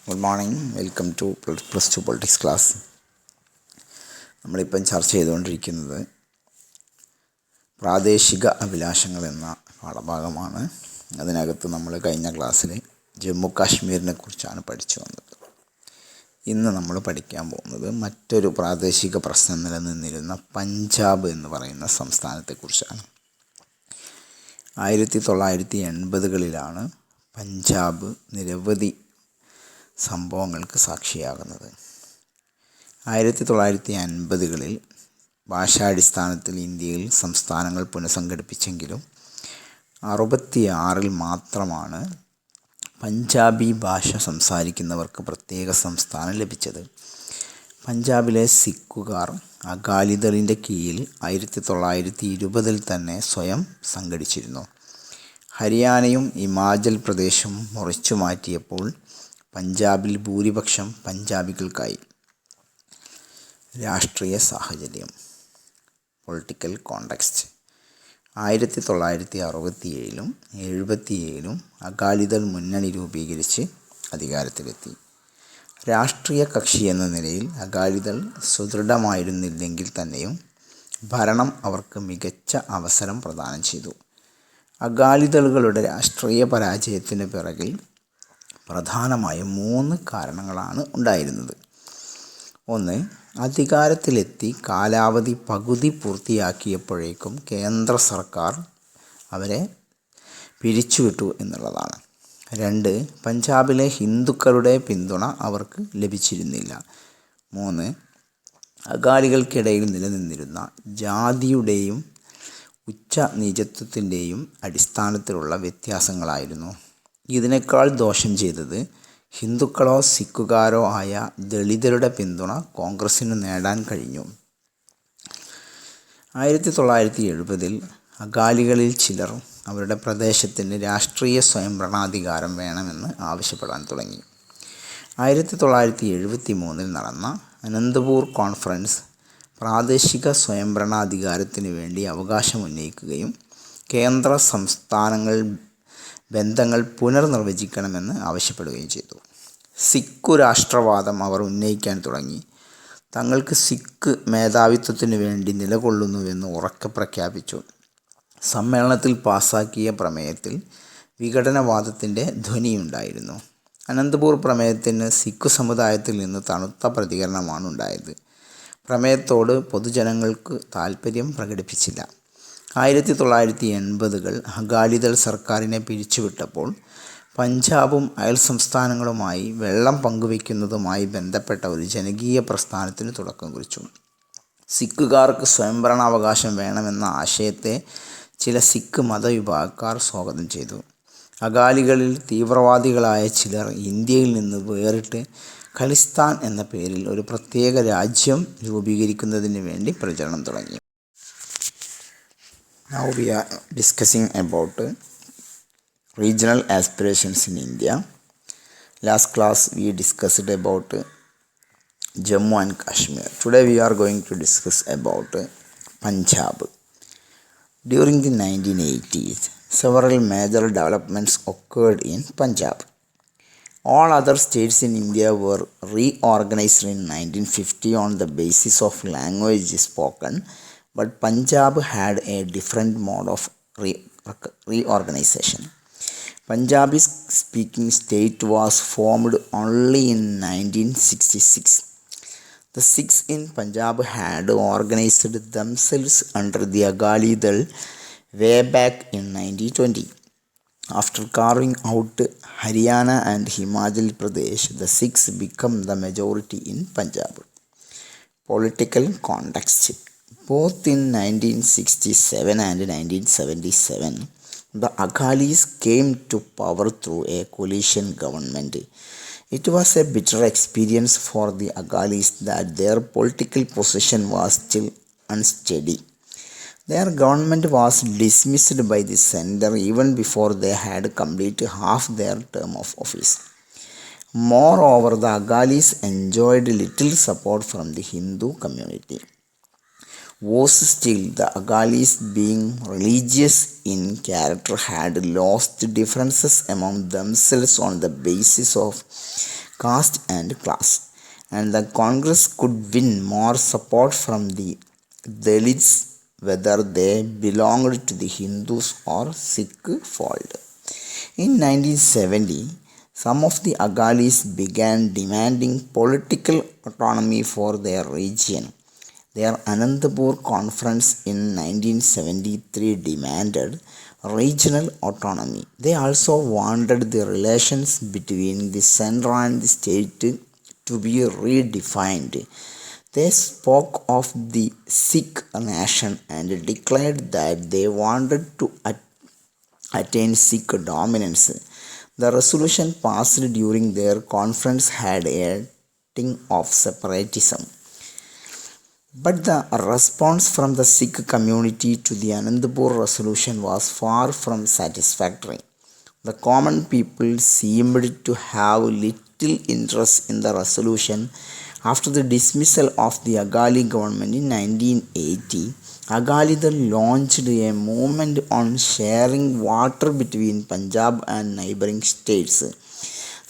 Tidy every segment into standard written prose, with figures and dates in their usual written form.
Good morning. Welcome two plus two politics class. നമ്മളിപ്പം ചർച്ച ചെയ്തുകൊണ്ടിരിക്കുന്നത് പ്രാദേശിക അഭിലാഷങ്ങൾ എന്ന പാഠഭാഗമാണ്. അതിനകത്ത് നമ്മൾ കഴിഞ്ഞ ക്ലാസ്സിൽ ജമ്മു കാശ്മീരിനെ കുറിച്ചാണ് പഠിച്ചു വന്നത്. ഇന്ന് നമ്മൾ പഠിക്കാൻ പോകുന്നത് മറ്റൊരു പ്രാദേശിക പ്രശ്നം നിലനിന്നിരുന്ന പഞ്ചാബ് എന്ന് പറയുന്ന സംസ്ഥാനത്തെക്കുറിച്ചാണ്. 1980കളിലാണ് പഞ്ചാബ് നിരവധി സംഭവങ്ങൾക്ക് സാക്ഷിയാകുന്നത്. 1950കളിൽ ഭാഷാടിസ്ഥാനത്തിൽ ഇന്ത്യയിൽ സംസ്ഥാനങ്ങൾ പുനഃസംഘടിപ്പിച്ചെങ്കിലും 66 മാത്രമാണ് പഞ്ചാബി ഭാഷ സംസാരിക്കുന്നവർക്ക് പ്രത്യേക സംസ്ഥാനം ലഭിച്ചത്. പഞ്ചാബിലെ സിഖുകാർ അകാലിദളിൻ്റെ കീഴിൽ 1920 തന്നെ സ്വയം സംഘടിച്ചിരുന്നു. ഹരിയാനയും ഹിമാചൽ പ്രദേശും മുറിച്ചു മാറ്റിയപ്പോൾ പഞ്ചാബിൽ ഭൂരിപക്ഷം പഞ്ചാബികൾക്കായി. രാഷ്ട്രീയ സാഹചര്യം, പൊളിറ്റിക്കൽ കോണ്ടെക്സ്റ്റ്. 1967ലും 1977ലും അകാലിദൾ മുന്നണി രൂപീകരിച്ച് അധികാരത്തിലെത്തി. രാഷ്ട്രീയ കക്ഷി എന്ന നിലയിൽ അകാലിദൾ സുദൃഢമായിരുന്നില്ലെങ്കിൽ തന്നെയും ഭരണം അവർക്ക് മികച്ച അവസരം പ്രദാനം ചെയ്തു. അകാലിദളുകളുടെ രാഷ്ട്രീയ പരാജയത്തിന് പിറകിൽ പ്രധാനമായും 3 കാരണങ്ങളാണ് ഉണ്ടായിരുന്നത്. ഒന്ന്, അധികാരത്തിലെത്തി കാലാവധി പകുതി പൂർത്തിയാക്കിയപ്പോഴേക്കും കേന്ദ്ര സർക്കാർ അവരെ പിരിച്ചുവിട്ടു എന്നുള്ളതാണ്. 2, പഞ്ചാബിലെ ഹിന്ദുക്കളുടെ പിന്തുണ അവർക്ക് ലഭിച്ചിരുന്നില്ല. 3, അകാലികൾക്കിടയിൽ നിലനിന്നിരുന്ന ജാതിയുടെയും ഉച്ചനീചത്വത്തിൻ്റെയും അടിസ്ഥാനത്തിലുള്ള വ്യത്യാസങ്ങളായിരുന്നു. ഇതിനേക്കാൾ ദോഷം ചെയ്തത് ഹിന്ദുക്കളോ സിഖുകാരോ ആയ ദളിതരുടെ പിന്തുണ കോൺഗ്രസ്സിന് നേടാൻ കഴിഞ്ഞു. 1970-ൽ അകാലികളിൽ ചിലർ അവരുടെ പ്രദേശത്തിന് രാഷ്ട്രീയ സ്വയംഭരണാധികാരം വേണമെന്ന് ആവശ്യപ്പെടാൻ തുടങ്ങി. 1973 നടന്ന അനന്തപൂർ കോൺഫറൻസ് പ്രാദേശിക സ്വയംഭരണാധികാരത്തിന് വേണ്ടി അവകാശമുന്നയിക്കുകയും കേന്ദ്ര സംസ്ഥാനങ്ങൾ ബന്ധങ്ങൾ പുനർനിർവചിക്കണമെന്ന് ആവശ്യപ്പെടുകയും ചെയ്തു. സിഖ് രാഷ്ട്രവാദം അവർ ഉന്നയിക്കാൻ തുടങ്ങി. തങ്ങൾക്ക് സിഖ് മേധാവിത്വത്തിനു വേണ്ടി നിലകൊള്ളുന്നുവെന്ന് ഉറക്കെ പ്രഖ്യാപിച്ചു. സമ്മേളനത്തിൽ പാസാക്കിയ പ്രമേയത്തിൽ വിഘടനവാദത്തിൻ്റെ ധ്വനിയുണ്ടായിരുന്നു. അനന്തപൂർ പ്രമേയത്തിന് സിഖ് സമുദായത്തിൽ നിന്ന് തണുത്ത പ്രതികരണമാണ് ഉണ്ടായത്. പ്രമേയത്തോട് പൊതുജനങ്ങൾക്ക് താൽപ്പര്യം പ്രകടിപ്പിച്ചില്ല. 1980കൾ അകാലിദൾ സർക്കാരിനെ പിരിച്ചുവിട്ടപ്പോൾ പഞ്ചാബും അയൽ സംസ്ഥാനങ്ങളുമായി വെള്ളം പങ്കുവയ്ക്കുന്നതുമായി ബന്ധപ്പെട്ട ഒരു ജനകീയ പ്രസ്ഥാനത്തിന് തുടക്കം കുറിച്ചു. സിഖുകാർക്ക് സ്വയംഭരണാവകാശം വേണമെന്ന ആശയത്തെ ചില സിഖ് മതവിഭാഗക്കാർ സ്വാഗതം ചെയ്തു. അകാലികളിൽ തീവ്രവാദികളായ ചിലർ ഇന്ത്യയിൽ നിന്ന് വേറിട്ട് ഖലിസ്ഥാൻ എന്ന പേരിൽ ഒരു പ്രത്യേക രാജ്യം രൂപീകരിക്കുന്നതിന് വേണ്ടി പ്രചരണം തുടങ്ങി. Now we are discussing about regional aspirations in India. Last class we discussed about Jammu and Kashmir. Today we are going to discuss about Punjab. During the 1980s, several major developments occurred in Punjab. All other states in India were reorganized in 1950 on the basis of language spoken, but Punjab had a different mode of reorganization. Punjabi speaking state was formed only in 1966. The Sikhs in Punjab had organized themselves under the Agalidal way back in 1920. After carving out Haryana and Himachal Pradesh, the Sikhs became the majority in Punjab. Political context. Both in 1967 and 1977, the Akalis came to power through a coalition government. It was a bitter experience for the Akalis that their political position was still unsteady. Their government was dismissed by the center even before they had completed half their term of office. Moreover, the Akalis enjoyed little support from the Hindu community. Worse still, the Akalis, being religious in character, had lost differences among themselves on the basis of caste and class, and the Congress could win more support from the Dalits whether they belonged to the Hindus or Sikh fold. In 1970, some of the Agalis began demanding political autonomy for their region. Their Anandapur conference in 1973 demanded regional autonomy. They also wanted the relations between the center and the state to be redefined. They spoke of the Sikh nation and declared that they wanted to attain Sikh dominance. The resolution passed during their conference had a tinge of separatism. But the response from the Sikh community to the Anandapur resolution was far from satisfactory. The common people seemed to have little interest in the resolution. After the dismissal of the Agali government in 1980, Agalidal launched a movement on sharing water between Punjab and neighboring states.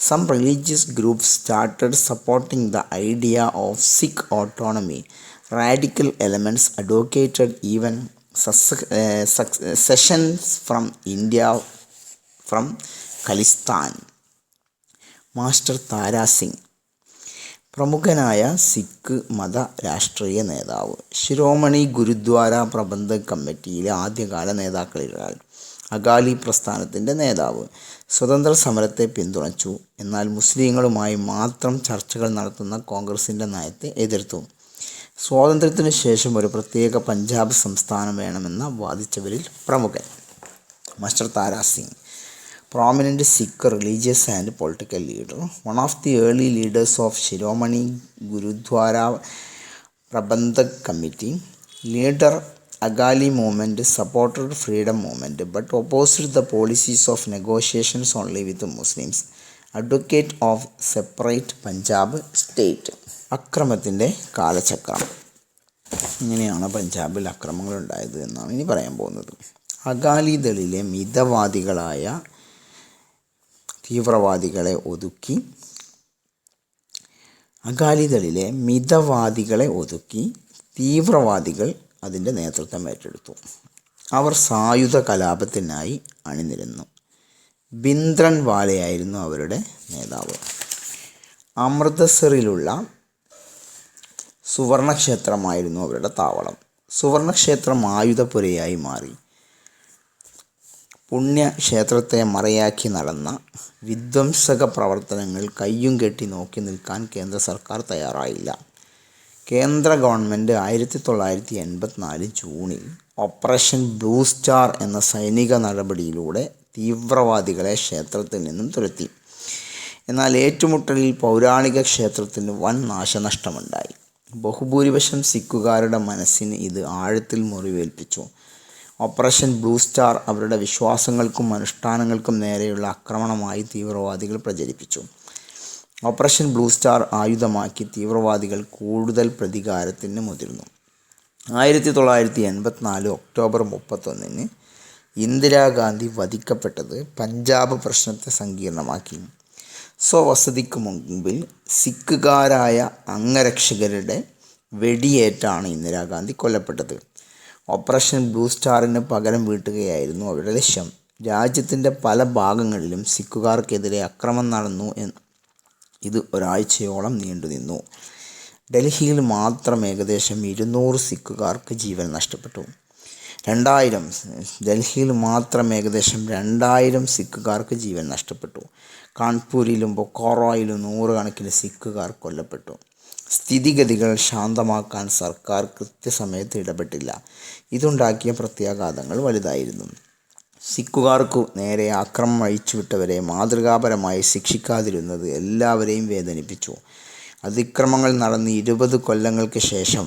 Some religious groups started supporting the idea of Sikh autonomy. Radical elements advocated even secessions from India from Khalistan. Master Tara Singh പ്രമുഖനായ സിഖ് മത രാഷ്ട്രീയ നേതാവ്, ശിരോമണി ഗുരുദ്വാര പ്രബന്ധക് കമ്മിറ്റിയിലെ ആദ്യകാല നേതാക്കളിലൊരാൾ, അകാലി പ്രസ്ഥാനത്തിൻ്റെ നേതാവ്. സ്വതന്ത്ര സമരത്തെ പിന്തുണച്ചു, എന്നാൽ മുസ്ലിങ്ങളുമായി മാത്രം ചർച്ചകൾ നടത്തുന്ന കോൺഗ്രസിൻ്റെ നയത്തെ എതിർത്തു. സ്വാതന്ത്ര്യത്തിനു ശേഷം ഒരു പ്രത്യേക പഞ്ചാബ് സംസ്ഥാനം വേണമെന്ന് വാദിച്ചവരിൽ പ്രമുഖൻ. Master Tara Singh, prominent Sikh religious and political leader, one of the early leaders of Shiromani Gurudwara Prabandhak Committee. Later Agali movement supported freedom movement but opposed the policies of negotiations only with the Muslims. Advocate of separate Punjab state. അക്രമത്തിൻ്റെ കാലചക്രം. ഇങ്ങനെയാണ് പഞ്ചാബിൽ അക്രമങ്ങൾ ഉണ്ടായത് എന്നാണ് ഇനി പറയാൻ പോകുന്നത്. അകാലിദളിലെ മിതവാദികളായ തീവ്രവാദികളെ ഒതുക്കി തീവ്രവാദികൾ അതിൻ്റെ നേതൃത്വം ഏറ്റെടുത്തു. അവർ സായുധ കലാപത്തിനായി അണിനിരന്നു. ഭിന്ദ്രൻവാലയായിരുന്നു അവരുടെ നേതാവ്. അമൃതസറിലുള്ള സുവർണക്ഷേത്രമായിരുന്നു അവരുടെ താവളം. സുവർണക്ഷേത്രം ആയുധപുരയായി മാറി. പുണ്യക്ഷേത്രത്തെ മറയാക്കി നടന്ന വിധ്വംസക പ്രവർത്തനങ്ങൾ കയ്യും കെട്ടി നോക്കി നിൽക്കാൻ കേന്ദ്ര സർക്കാർ തയ്യാറായില്ല. കേന്ദ്ര ഗവൺമെൻറ് 1984 ജൂണിൽ ഓപ്പറേഷൻ ബ്ലൂ സ്റ്റാർ എന്ന സൈനിക നടപടിയിലൂടെ തീവ്രവാദികളെ ക്ഷേത്രത്തിൽ നിന്നും തുരത്തി. എന്നാൽ ഏറ്റുമുട്ടലിൽ പൗരാണിക ക്ഷേത്രത്തിന് വൻ നാശനഷ്ടമുണ്ടായി. ബഹുഭൂരിപക്ഷം സിഖുകാരുടെ മനസ്സിന് ഇത് ആഴത്തിൽ മുറിവേൽപ്പിച്ചു. ഓപ്പറേഷൻ ബ്ലൂ സ്റ്റാർ അവരുടെ വിശ്വാസങ്ങൾക്കും അനുഷ്ഠാനങ്ങൾക്കും നേരെയുള്ള ആക്രമണമായി തീവ്രവാദികൾ പ്രചരിപ്പിച്ചു. ഓപ്പറേഷൻ ബ്ലൂ സ്റ്റാർ ആയുധമാക്കി തീവ്രവാദികൾ കൂടുതൽ പ്രതികാരത്തിന് മുതിർന്നു. 1984 ഒക്ടോബർ 31 ഇന്ദിരാഗാന്ധി വധിക്കപ്പെട്ടത് പഞ്ചാബ് പ്രശ്നത്തെ സങ്കീർണമാക്കി. സ്വവസതിക്ക് മുൻപിൽ സിഖുകാരായ അംഗരക്ഷകരുടെ വെടിയേറ്റാണ് ഇന്ദിരാഗാന്ധി കൊല്ലപ്പെട്ടത്. ഓപ്പറേഷൻ ബ്ലൂ സ്റ്റാറിന് പകരം വീട്ടുകയായിരുന്നു അവരുടെ ലക്ഷ്യം. രാജ്യത്തിൻ്റെ പല ഭാഗങ്ങളിലും സിഖുകാർക്കെതിരെ അക്രമം നടന്നു. ഇത് ഒരാഴ്ചയോളം നീണ്ടുനിന്നു. ഡൽഹിയിൽ മാത്രം ഏകദേശം 200 സിഖുകാർക്ക് ജീവൻ നഷ്ടപ്പെട്ടു. 2000 സിഖുകാർക്ക് ജീവൻ നഷ്ടപ്പെട്ടു. കാൺപൂരിലും ബൊക്കാറോയിലും 100 കണക്കിന് സിഖുകാർ കൊല്ലപ്പെട്ടു. സ്ഥിതിഗതികൾ ശാന്തമാക്കാൻ സർക്കാർ കൃത്യസമയത്ത് ഇടപെട്ടില്ല. ഇതുണ്ടാക്കിയ പ്രത്യാഘാതങ്ങൾ വലുതായിരുന്നു. സിഖുകാർക്കു നേരെ ആക്രമണം അഴിച്ചുവിട്ടവരെ മാതൃകാപരമായി ശിക്ഷിക്കാതിരുന്നത് എല്ലാവരെയും വേദനിപ്പിച്ചു. അതിക്രമങ്ങൾ നടന്ന് 20 കൊല്ലങ്ങൾക്ക് ശേഷം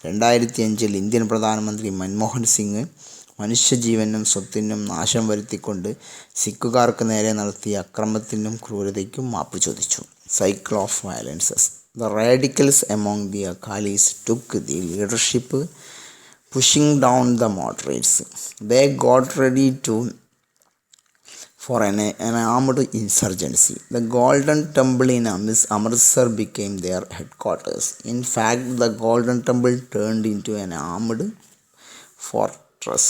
2005 ഇന്ത്യൻ പ്രധാനമന്ത്രി മൻമോഹൻ സിംഗ് മനുഷ്യജീവനും സ്വത്തിനും നാശം വരുത്തിക്കൊണ്ട് സിഖുകാർക്ക് നേരെ നടത്തിയ അക്രമത്തിനും ക്രൂരതയ്ക്കും മാപ്പ് ചോദിച്ചു. Cycle of violences. The radicals among the Akalis took the leadership, pushing down the moderates. They got ready for an armed insurgency. The Golden Temple in Amritsar became their headquarters. In fact, the Golden Temple turned into an armed fortress.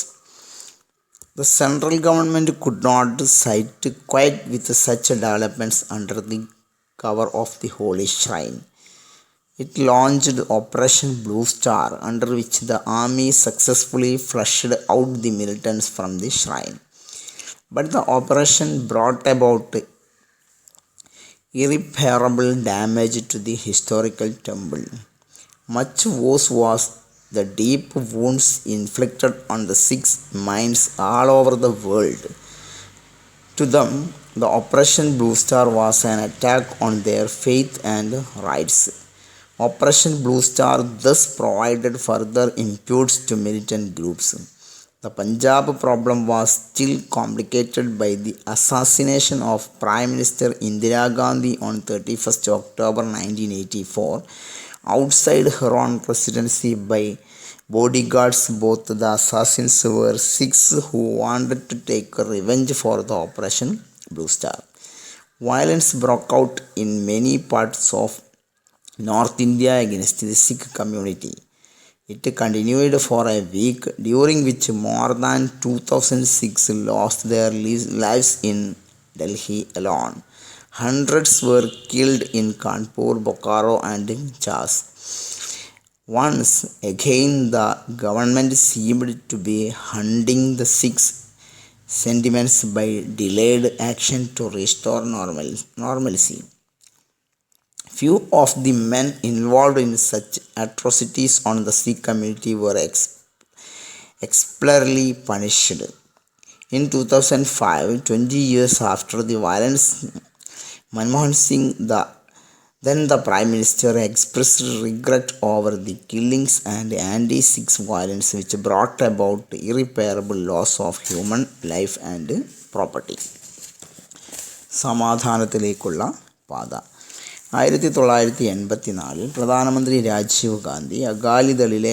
The central government could not sit quiet with such developments under the cover of the holy shrine. It launched Operation Blue Star, under which the army successfully flushed out the militants from the shrine. But the operation brought about irreparable damage to the historical temple. Much worse was the deep wounds inflicted on the Sikhs' minds all over the world. To them, the Operation Blue Star was an attack on their faith and rights. Operation Blue Star thus provided further impetus to militant groups. The Punjab problem was still complicated by the assassination of Prime Minister Indira Gandhi on 31st October 1984 outside her own presidency by bodyguards. Both the assassins were Sikhs who wanted to take revenge for the Operation Blue Star. Violence broke out in many parts of North India against the Sikh community. It continued for a week, during which more than 2,000 Sikhs lost their lives in Delhi alone. Hundreds were killed in Kanpur, Bokaro and Chas. Once again, the government seemed to be hunting the Sikhs' sentiments by delayed action to restore normalcy. Few of the men involved in such atrocities on the Sikh community were exemplarily punished. In 2005, 20 years after the violence, Manmohan Singh, then the Prime Minister, expressed regret over the killings and anti-Sikh violence which brought about irreparable loss of human life and property. സമാധാനത്തിലേക്കുള്ള പാത. 1984 പ്രധാനമന്ത്രി രാജീവ് ഗാന്ധി അകാലിദളിലെ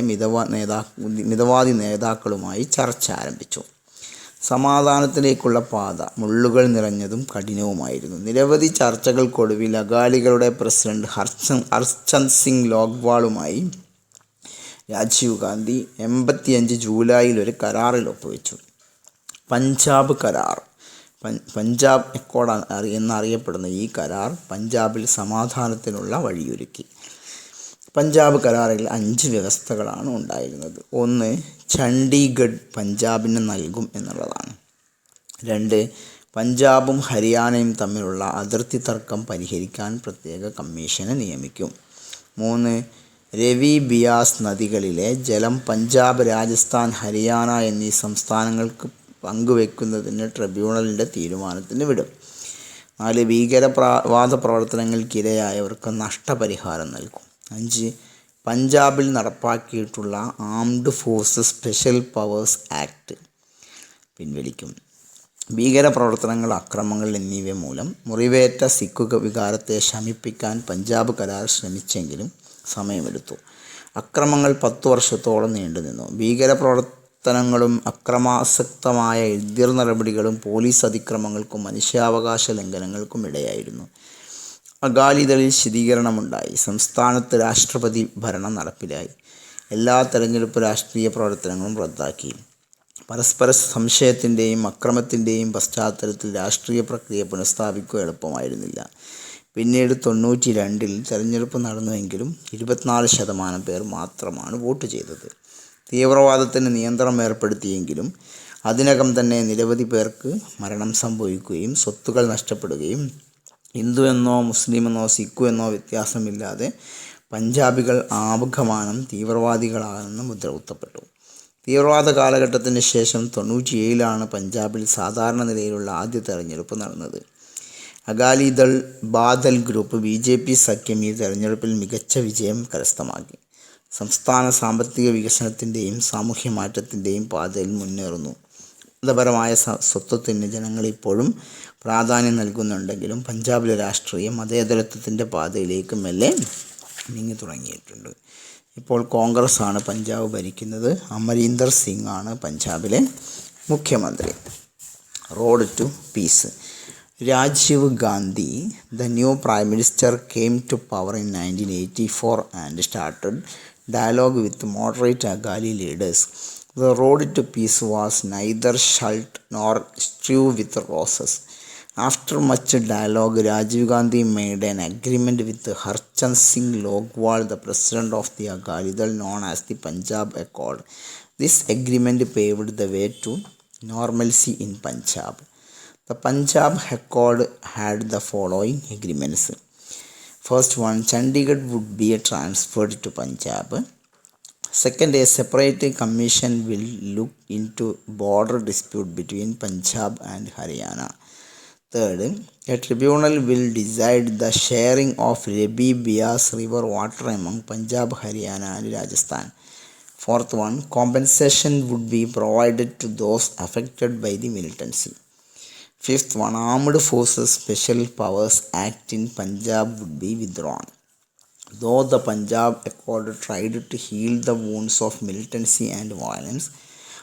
മിതവാദി നേതാക്കളുമായി ചർച്ച ആരംഭിച്ചു. സമാധാനത്തിലേക്കുള്ള പാത മുള്ളുകൾ നിറഞ്ഞതും കഠിനവുമായിരുന്നു. നിരവധി ചർച്ചകൾക്കൊടുവിൽ അകാലികളുടെ president Harchand Singh ലോഗ്വാളുമായി Rajeev Gandhi 85 ജൂലൈയിൽ ഒരു കരാറിൽ ഒപ്പുവെച്ചു. പഞ്ചാബ് കരാർ. പഞ്ചാബ് അക്കോർഡ് എന്നറിയപ്പെടുന്ന ഈ കരാർ പഞ്ചാബിൽ സമാധാനത്തിനുള്ള വഴിയൊരുക്കി. പഞ്ചാബ് കരാറിൽ 5 വ്യവസ്ഥകളാണ് ഉണ്ടായിരുന്നത്. 1. ചണ്ഡീഗഡ് പഞ്ചാബിന് നൽകും എന്നുള്ളതാണ്. 2. പഞ്ചാബും ഹരിയാനയും തമ്മിലുള്ള അതിർത്തി തർക്കം പരിഹരിക്കാൻ പ്രത്യേക കമ്മീഷനെ നിയമിക്കും. 3. രവി ബിയാസ് നദികളിലെ ജലം പഞ്ചാബ്, രാജസ്ഥാൻ, ഹരിയാന എന്നീ സംസ്ഥാനങ്ങൾക്ക് പങ്കുവെക്കുന്നതിന് ട്രിബ്യൂണലിൻ്റെ തീരുമാനത്തിന് വിടും. 4. ഭീകരവാദ പ്രവർത്തനങ്ങൾക്കിരയായവർക്ക് നഷ്ടപരിഹാരം നൽകും. 5. പഞ്ചാബിൽ നടപ്പാക്കിയിട്ടുള്ള armed forces special powers act പിൻവലിക്കും. ഭീകരപ്രവർത്തനങ്ങൾ, അക്രമങ്ങൾ എന്നിവ മൂലം മുറിവേറ്റ സിഖ് വികാരത്തെ ശമിപ്പിക്കാൻ പഞ്ചാബ് കരാർ ശ്രമിച്ചെങ്കിലും സമയമെടുത്തു. അക്രമങ്ങൾ 10 വർഷത്തോളം നീണ്ടുനിന്നു. ഭീകരപ്രവർത്തനങ്ങളും അക്രമാസക്തമായ എതിർ നടപടികളും പോലീസ് അതിക്രമങ്ങൾക്കും മനുഷ്യാവകാശ ലംഘനങ്ങൾക്കും ഇടയായിരുന്നു. അകാലിദളിൽ ശീതീകരണമുണ്ടായി. സംസ്ഥാനത്ത് രാഷ്ട്രപതി ഭരണം നടപ്പിലായി. എല്ലാ തെരഞ്ഞെടുപ്പ് രാഷ്ട്രീയ പ്രവർത്തനങ്ങളും റദ്ദാക്കി. പരസ്പര സംശയത്തിൻ്റെയും അക്രമത്തിൻ്റെയും പശ്ചാത്തലത്തിൽ രാഷ്ട്രീയ പ്രക്രിയ പുനഃസ്ഥാപിക്കുക എളുപ്പമായിരുന്നില്ല. പിന്നീട് 92-ൽ തെരഞ്ഞെടുപ്പ് നടന്നുവെങ്കിലും 24% പേർ മാത്രമാണ് വോട്ട് ചെയ്തത്. തീവ്രവാദത്തിന് നിയന്ത്രണം ഏർപ്പെടുത്തിയെങ്കിലും അതിനകം തന്നെ നിരവധി പേർക്ക് മരണം സംഭവിക്കുകയും സ്വത്തുക്കൾ നഷ്ടപ്പെടുകയും ഹിന്ദു എന്നോ മുസ്ലിമെന്നോ സിഖു എന്നോ വ്യത്യാസമില്ലാതെ പഞ്ചാബികൾ ആകമാനം തീവ്രവാദികളാണെന്ന് മുദ്രകുത്തപ്പെട്ടു. തീവ്രവാദ കാലഘട്ടത്തിന് ശേഷം 97-ലാണ് പഞ്ചാബിൽ സാധാരണ നിലയിലുള്ള ആദ്യ തെരഞ്ഞെടുപ്പ് നടന്നത്. അകാലിദൾ ബാദൽ ഗ്രൂപ്പ് BJP സഖ്യം ഈ തെരഞ്ഞെടുപ്പിൽ മികച്ച വിജയം കരസ്ഥമാക്കി. സംസ്ഥാന സാമ്പത്തിക വികസനത്തിൻ്റെയും സാമൂഹ്യ മാറ്റത്തിൻ്റെയും പാതയിൽ മുന്നേറുന്നു. മതപരമായ സ്വത്വത്തിന് ജനങ്ങൾ ഇപ്പോഴും പ്രാധാന്യം നൽകുന്നുണ്ടെങ്കിലും പഞ്ചാബിലെ രാഷ്ട്രീയം മതേതരത്വത്തിൻ്റെ പാതയിലേക്ക് മെല്ലെ നീങ്ങി തുടങ്ങിയിട്ടുണ്ട്. ഇപ്പോൾ കോൺഗ്രസ് ആണ് പഞ്ചാബ് ഭരിക്കുന്നത്. അമരീന്ദർ സിംഗ് ആണ് പഞ്ചാബിലെ മുഖ്യമന്ത്രി. Road to Peace. Rajiv Gandhi, the new Prime Minister, came to power in 1984 and started dialogue with moderate Agali leaders. The road to peace was neither salt nor stew with roses. After much dialogue, Rajiv Gandhi made an agreement with Harchan Singh Logwal, the president of the Agalidal, known as the Punjab Accord. This agreement paved the way to normalcy in Punjab. The Punjab Accord had the following agreements. First one, Chandigarh would be transferred to Punjab. Second, a separate commission will look into border dispute between Punjab and Haryana. Third, a tribunal will decide the sharing of Rabi Bias river water among Punjab, Haryana and Rajasthan. Fourth one, compensation would be provided to those affected by the militancy. Fifth one, Armed Forces Special Powers Act in Punjab would be withdrawn. Though the Punjab Accord tried to heal the wounds of militancy and violence,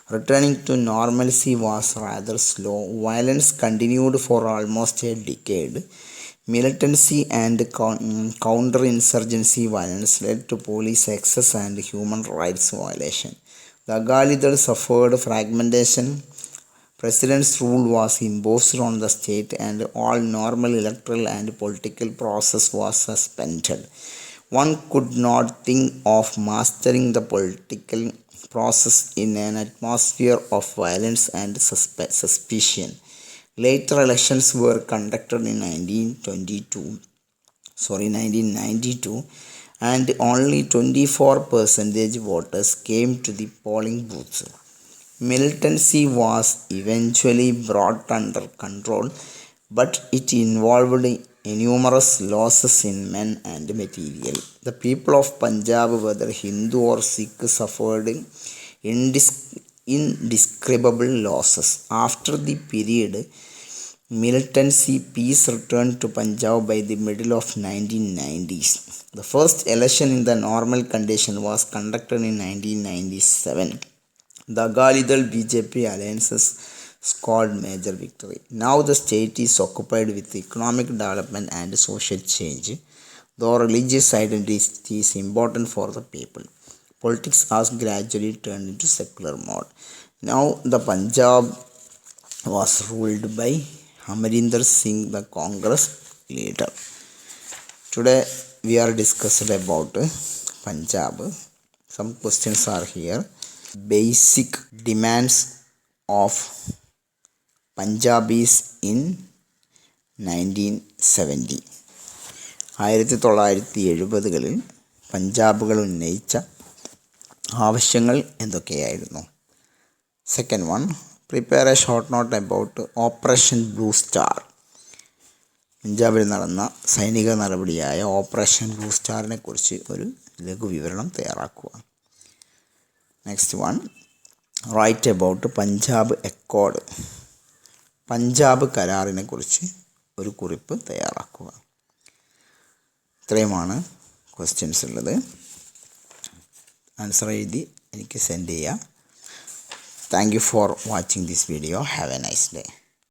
returning to normalcy was rather slow. Violence continued for almost a decade. Militancy and counterinsurgency violence led to police excess and human rights violation. The Agalidal suffered fragmentation. President's rule was imposed on the state and all normal electoral and political process was suspended. One could not think of mastering the political process in an atmosphere of violence and suspicion. Later elections were conducted in 1992 and only 24% voters came to the polling booths. Militancy was eventually brought under control, but it involved numerous losses in men and material. The people of Punjab, whether Hindu or Sikh, suffered indescribable losses. After the period militancy, peace returned to Punjab by the middle of 1990s. The first election in the normal condition was conducted in 1997. The Agalidal BJP alliances scored major victory. Now the state is occupied with economic development and social change, though religious identity is important for the people. Politics has gradually turned into secular mode. Now the Punjab was ruled by Amarinder Singh, the Congress leader. Today we are discussing about Punjab. Some questions are here. Basic demands of Punjabis in 1970. 1970-കളിൽ പഞ്ചാബുകൾ ഉന്നയിച്ച ആവശ്യങ്ങൾ എന്തൊക്കെയായിരുന്നു? Second one, prepare A short note about operation blue star. പഞ്ചാബിൽ നടന്ന സൈനിക നടപടിയായ operation blue സ്റ്റാറിനെ കുറിച്ച് ഒരു ലഘുവിവരണം തയ്യാറാക്കുക. Next one, write about Punjab accord. Punjab കരാറിനെ കുറിച്ച് ഒരു കുറിപ്പ് തയ്യാറാക്കുക. ഇത്രയുമാണ് ക്വസ്റ്റ്യൻസ് ഉള്ളത്. ആൻസർ എഴുതി എനിക്ക് സെൻഡ് ചെയ്യുക. Thank you for watching this video. Have A nice day.